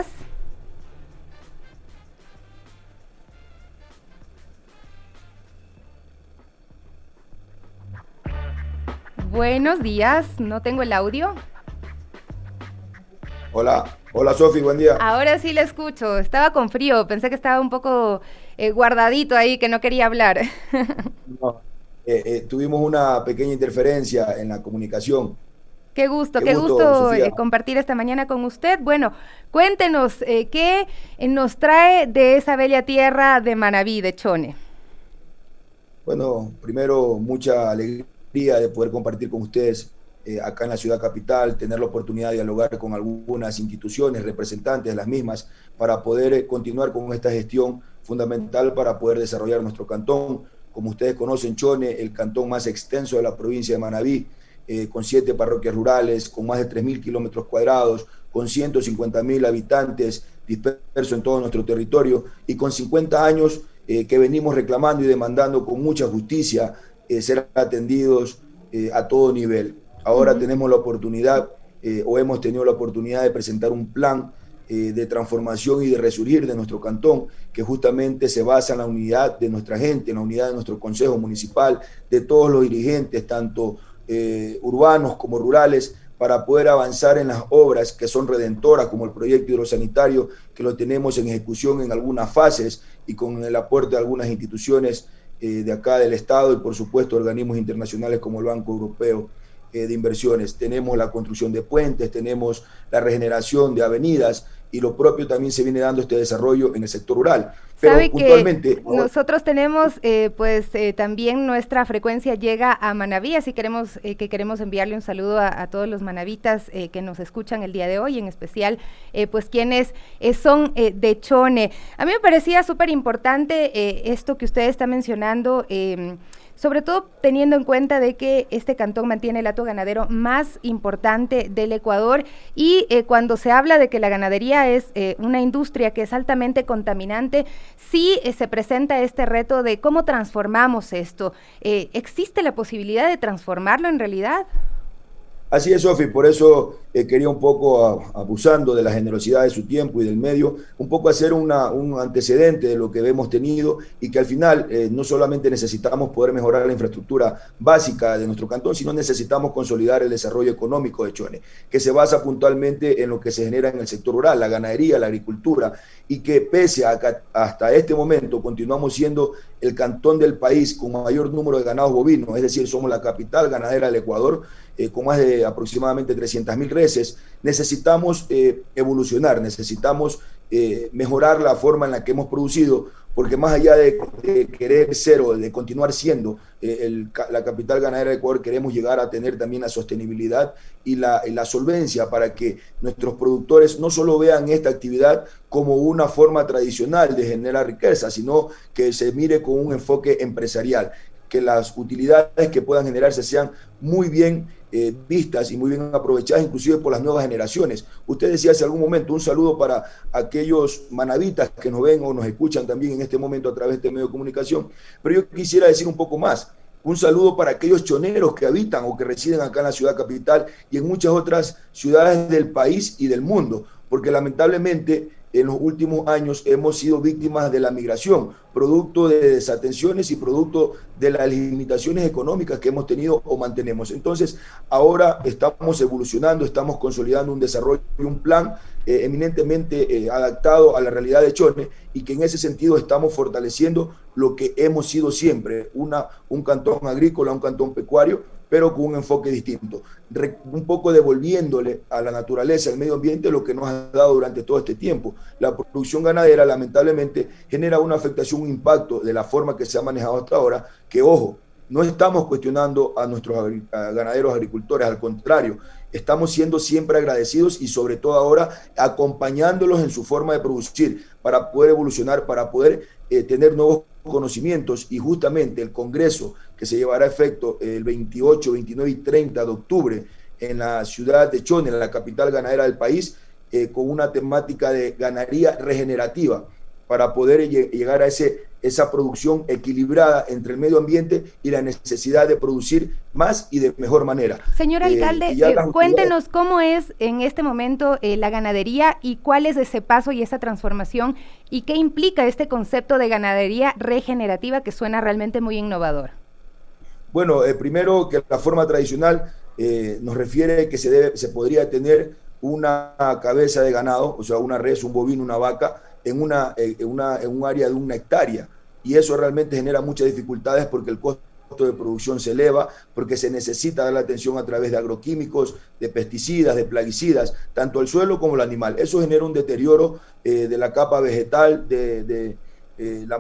Buenos días, no tengo el audio. Hola Sofi, buen día. Ahora sí le escucho, estaba con frío, pensé que estaba un poco guardadito ahí, que no quería hablar. No, tuvimos una pequeña interferencia en la comunicación. Qué gusto compartir esta mañana con usted. Bueno, cuéntenos, ¿qué nos trae de esa bella tierra de Manabí, de Chone? Bueno, primero, mucha alegría de poder compartir con ustedes acá en la ciudad capital, tener la oportunidad de dialogar con algunas instituciones, representantes de las mismas, para poder continuar con esta gestión fundamental para poder desarrollar nuestro cantón. Como ustedes conocen, Chone, el cantón más extenso de la provincia de Manabí, con 7 parroquias rurales, con más de 3.000 kilómetros cuadrados, con 150.000 habitantes dispersos en todo nuestro territorio y con 50 años que venimos reclamando y demandando con mucha justicia ser atendidos a todo nivel. Ahora tenemos la oportunidad o hemos tenido la oportunidad de presentar un plan de transformación y de resurgir de nuestro cantón, que justamente se basa en la unidad de nuestra gente, en la unidad de nuestro consejo municipal, de todos los dirigentes, tanto urbanos como rurales, para poder avanzar en las obras que son redentoras, como el proyecto hidrosanitario, que lo tenemos en ejecución en algunas fases y con el aporte de algunas instituciones de acá del Estado y por supuesto organismos internacionales como el Banco Europeo de Inversiones. Tenemos la construcción de puentes, tenemos la regeneración de avenidas y lo propio también se viene dando este desarrollo en el sector rural. Pero ¿sabe puntualmente que nosotros tenemos también nuestra frecuencia llega a Manabí, así queremos enviarle un saludo a todos los manavitas que nos escuchan el día de hoy, en especial pues quienes son de Chone. A mí me parecía súper importante esto que usted está mencionando, sobre todo teniendo en cuenta de que este cantón mantiene el hato ganadero más importante del Ecuador y cuando se habla de que la ganadería es una industria que es altamente contaminante, sí se presenta este reto de cómo transformamos esto. ¿Existe la posibilidad de transformarlo en realidad? Así es, Sofi, por eso quería un poco, abusando de la generosidad de su tiempo y del medio, un poco hacer un antecedente de lo que hemos tenido y que al final no solamente necesitamos poder mejorar la infraestructura básica de nuestro cantón, sino necesitamos consolidar el desarrollo económico de Chone, que se basa puntualmente en lo que se genera en el sector rural, la ganadería, la agricultura, y que pese a que hasta este momento continuamos siendo el cantón del país con mayor número de ganados bovinos, es decir, somos la capital ganadera del Ecuador, con más de aproximadamente 300.000 reses, necesitamos evolucionar, necesitamos mejorar la forma en la que hemos producido, porque más allá de querer ser o de continuar siendo la capital ganadera del Ecuador, queremos llegar a tener también la sostenibilidad y la solvencia para que nuestros productores no solo vean esta actividad como una forma tradicional de generar riqueza, sino que se mire con un enfoque empresarial, que las utilidades que puedan generarse sean muy bien vistas y muy bien aprovechadas, inclusive por las nuevas generaciones. Usted decía hace algún momento, un saludo para aquellos manavitas que nos ven o nos escuchan también en este momento a través de este medio de comunicación, pero yo quisiera decir un poco más. Un saludo para aquellos choneros que habitan o que residen acá en la ciudad capital y en muchas otras ciudades del país y del mundo, porque lamentablemente en los últimos años hemos sido víctimas de la migración, producto de desatenciones y producto de las limitaciones económicas que hemos tenido o mantenemos. Entonces, ahora estamos evolucionando, estamos consolidando un desarrollo y un plan eminentemente adaptado a la realidad de Chone, y que en ese sentido estamos fortaleciendo lo que hemos sido siempre, un cantón agrícola, un cantón pecuario, pero con un enfoque distinto, un poco devolviéndole a la naturaleza, al medio ambiente, lo que nos ha dado durante todo este tiempo. La producción ganadera lamentablemente genera una afectación, un impacto de la forma que se ha manejado hasta ahora, que ojo, no estamos cuestionando a nuestros ganaderos agricultores, al contrario, estamos siendo siempre agradecidos y sobre todo ahora acompañándolos en su forma de producir para poder evolucionar, para poder tener nuevos conocimientos, y justamente el Congreso que se llevará a efecto el 28, 29 y 30 de octubre en la ciudad de Chone, en la capital ganadera del país, con una temática de ganadería regenerativa para poder llegar a esa producción equilibrada entre el medio ambiente y la necesidad de producir más y de mejor manera. Señor alcalde, cuéntenos cómo es en este momento la ganadería y cuál es ese paso y esa transformación y qué implica este concepto de ganadería regenerativa que suena realmente muy innovador. Bueno, primero que la forma tradicional nos refiere que se podría tener una cabeza de ganado, o sea, una res, un bovino, una vaca, en un área de 1 hectárea, y eso realmente genera muchas dificultades porque el costo de producción se eleva, porque se necesita dar la atención a través de agroquímicos, de pesticidas, de plaguicidas, tanto al suelo como al animal. Eso genera un deterioro de la capa vegetal, la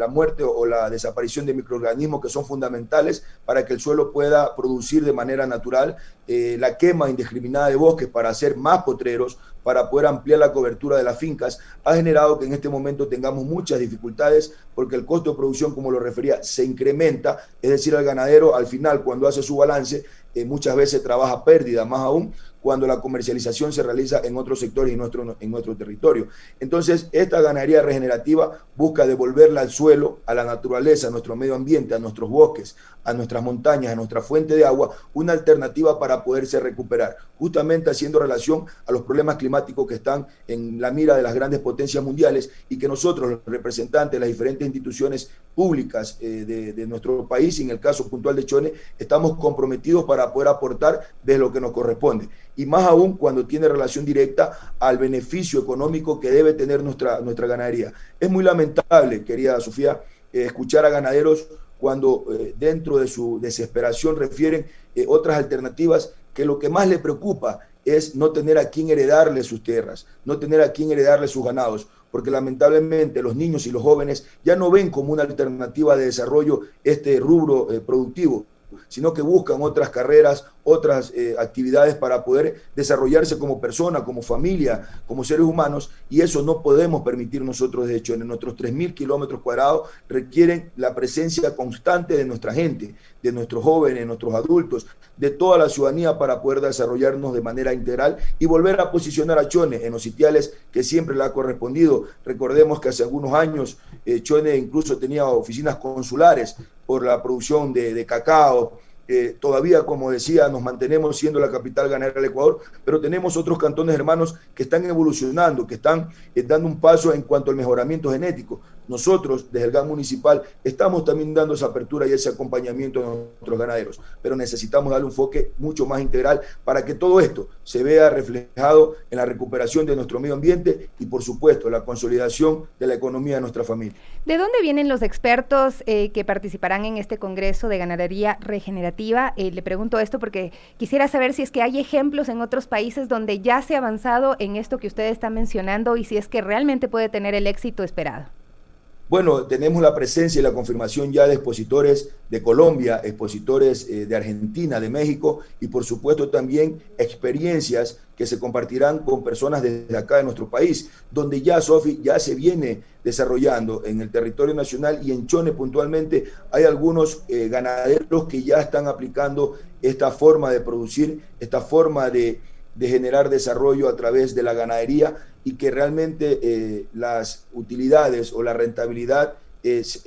muerte o la desaparición de microorganismos que son fundamentales para que el suelo pueda producir de manera natural, la quema indiscriminada de bosques para hacer más potreros, para poder ampliar la cobertura de las fincas, ha generado que en este momento tengamos muchas dificultades porque el costo de producción, como lo refería, se incrementa, es decir, el ganadero al final cuando hace su balance muchas veces trabaja pérdida, más aún cuando la comercialización se realiza en otros sectores y en nuestro territorio. Entonces, esta ganadería regenerativa busca devolverla al suelo, a la naturaleza, a nuestro medio ambiente, a nuestros bosques, a nuestras montañas, a nuestra fuente de agua, una alternativa para poderse recuperar, justamente haciendo relación a los problemas climáticos que están en la mira de las grandes potencias mundiales y que nosotros, los representantes de las diferentes instituciones públicas de nuestro país, y en el caso puntual de Chone, estamos comprometidos para poder aportar desde lo que nos corresponde. Y más aún cuando tiene relación directa al beneficio económico que debe tener nuestra ganadería. Es muy lamentable, querida Sofía, escuchar a ganaderos cuando dentro de su desesperación refieren otras alternativas, que lo que más le preocupa es no tener a quién heredarle sus tierras, no tener a quién heredarle sus ganados, porque lamentablemente los niños y los jóvenes ya no ven como una alternativa de desarrollo este rubro productivo, sino que buscan otras carreras, otras actividades para poder desarrollarse como persona, como familia, como seres humanos, y eso no podemos permitir nosotros. De hecho, en nuestros 3.000 kilómetros cuadrados requieren la presencia constante de nuestra gente, de nuestros jóvenes, nuestros adultos, de toda la ciudadanía para poder desarrollarnos de manera integral y volver a posicionar a Chone en los sitiales que siempre le ha correspondido. Recordemos que hace algunos años Chone incluso tenía oficinas consulares por la producción de cacao, todavía, como decía, nos mantenemos siendo la capital ganadera del Ecuador, pero tenemos otros cantones hermanos que están evolucionando, que están dando un paso en cuanto al mejoramiento genético. Nosotros, desde el GAN municipal, estamos también dando esa apertura y ese acompañamiento a nuestros ganaderos, pero necesitamos darle un enfoque mucho más integral para que todo esto se vea reflejado en la recuperación de nuestro medio ambiente y, por supuesto, la consolidación de la economía de nuestra familia. ¿De dónde vienen los expertos que participarán en este Congreso de Ganadería Regenerativa? Le pregunto esto porque quisiera saber si es que hay ejemplos en otros países donde ya se ha avanzado en esto que usted está mencionando y si es que realmente puede tener el éxito esperado. Bueno, tenemos la presencia y la confirmación ya de expositores de Colombia, expositores de Argentina, de México y por supuesto también experiencias que se compartirán con personas desde acá de nuestro país, donde ya, Sofi, ya se viene desarrollando en el territorio nacional y en Chone puntualmente hay algunos ganaderos que ya están aplicando esta forma de producir, esta forma de generar desarrollo a través de la ganadería y que realmente las utilidades o la rentabilidad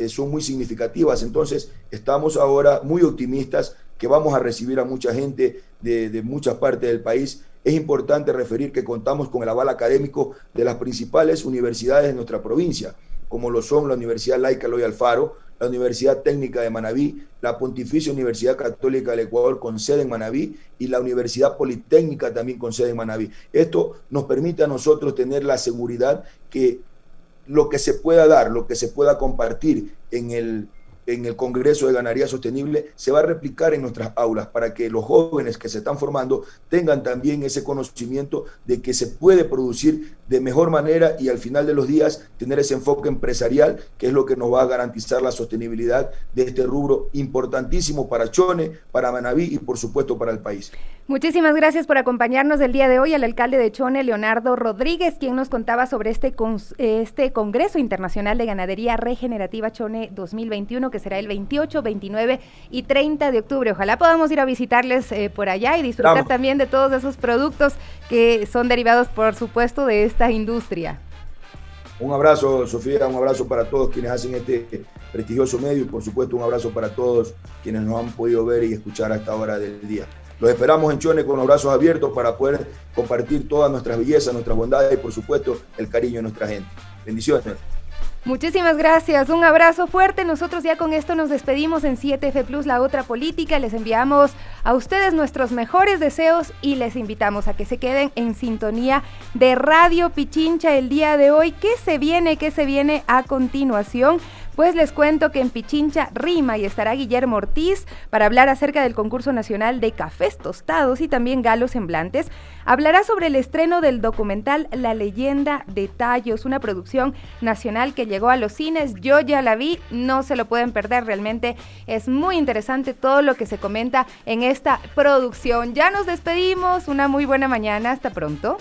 son muy significativas. Entonces estamos ahora muy optimistas que vamos a recibir a mucha gente de muchas partes del país. Es importante referir que contamos con el aval académico de las principales universidades de nuestra provincia, como lo son la Universidad Laica Eloy Alfaro, la Universidad Técnica de Manabí, la Pontificia Universidad Católica del Ecuador con sede en Manabí y la Universidad Politécnica también con sede en Manabí. Esto nos permite a nosotros tener la seguridad que lo que se pueda dar, lo que se pueda compartir en el Congreso de Ganadería Sostenible se va a replicar en nuestras aulas para que los jóvenes que se están formando tengan también ese conocimiento de que se puede producir de mejor manera y al final de los días tener ese enfoque empresarial que es lo que nos va a garantizar la sostenibilidad de este rubro importantísimo para Chone, para Manabí y por supuesto para el país. Muchísimas gracias por acompañarnos el día de hoy al alcalde de Chone, Leonardo Rodríguez, quien nos contaba sobre este Congreso Internacional de Ganadería Regenerativa Chone 2021, que será el 28, 29 y 30 de octubre. Ojalá podamos ir a visitarles por allá y disfrutar también de todos esos productos que son derivados, por supuesto, de esta industria. Un abrazo, Sofía, un abrazo para todos quienes hacen este prestigioso medio y por supuesto un abrazo para todos quienes nos han podido ver y escuchar a esta hora del día. Los esperamos en Chone con los brazos abiertos para poder compartir todas nuestras bellezas, nuestras bondades y por supuesto el cariño de nuestra gente. Bendiciones. Muchísimas gracias, un abrazo fuerte. Nosotros ya con esto nos despedimos en 7F Plus, La Otra Política. Les enviamos a ustedes nuestros mejores deseos y les invitamos a que se queden en sintonía de Radio Pichincha el día de hoy. ¿Qué se viene a continuación? Pues les cuento que en Pichincha rima y estará Guillermo Ortiz para hablar acerca del concurso nacional de cafés tostados y también galos semblantes. Hablará sobre el estreno del documental La Leyenda de Tallos, una producción nacional que llegó a los cines. Yo ya la vi, no se lo pueden perder, realmente es muy interesante todo lo que se comenta en esta producción. Ya nos despedimos, una muy buena mañana, hasta pronto.